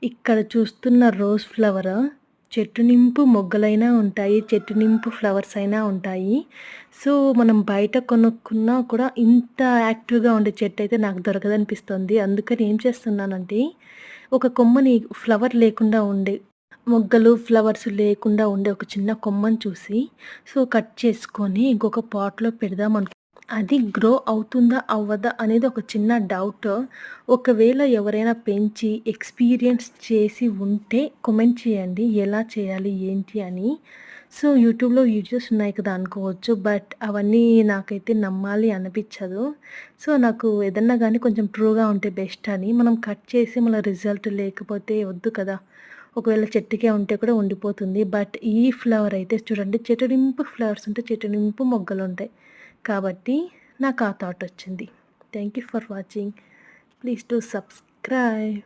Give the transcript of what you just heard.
ఇక్కడ చూస్తున్న rose flower చెట్టు నింపు మొగ్గలైనా ఉంటాయి. చెట్టు నింపు ఫ్లవర్స్ అయినా ఉంటాయి. సో, మనం బయట కొనుక్కున్నా కూడా ఇంత యాక్టివ్‌గా ఉండే చెట్టయితే నాకు దొరకదనిపిస్తుంది. అందుకని ఏం చేస్తున్నానంటే, ఒక కొమ్మని ఫ్లవర్ లేకుండా ఉండే మొగ్గలు, ఫ్లవర్స్ లేకుండా ఉండే ఒక చిన్న కొమ్మని చూసి, సో, కట్ చేసుకొని ఇంకొక పాట్‌లో పెడదాం అది గ్రో అవుతుందా? అవ్వదా? అనేది ఒక చిన్న డౌట్. ఒకవేళ ఎవరైనా పెంచి ఎక్స్‌పీరియన్స్ చేసి ఉంటే కామెంట్ చేయండి. ఎలా చేయాలి? ఏంటి అని. సో, యూట్యూబ్‌లో వీడియోస్ ఉన్నాయి కదా అనుకోవచ్చు. బట్ అవన్నీ నాకైతే నమ్మాలి అనిపిచ్చదు. సో, నాకు ఏదన్నా గానీ కొంచెం ట్రూగా ఉంటే బెస్ట్ అని. మనం కట్ చేసి మళ్ళా రిజల్ట్ లేకపోతే వద్దు కదా! ఒకవేళ చెట్టుకే ఉంటే కూడా ఉండిపోతుంది. బట్ ఈ ఫ్లవర్ అయితే చూడండి చెట్టు నింపు ఫ్లవర్స్ ఉంటాయి. చెట్టు నింపు మొగ్గలుంటాయి. కాబట్టి నాకు ఆ థాట్ వచ్చింది. Thank you for watching. Please do subscribe.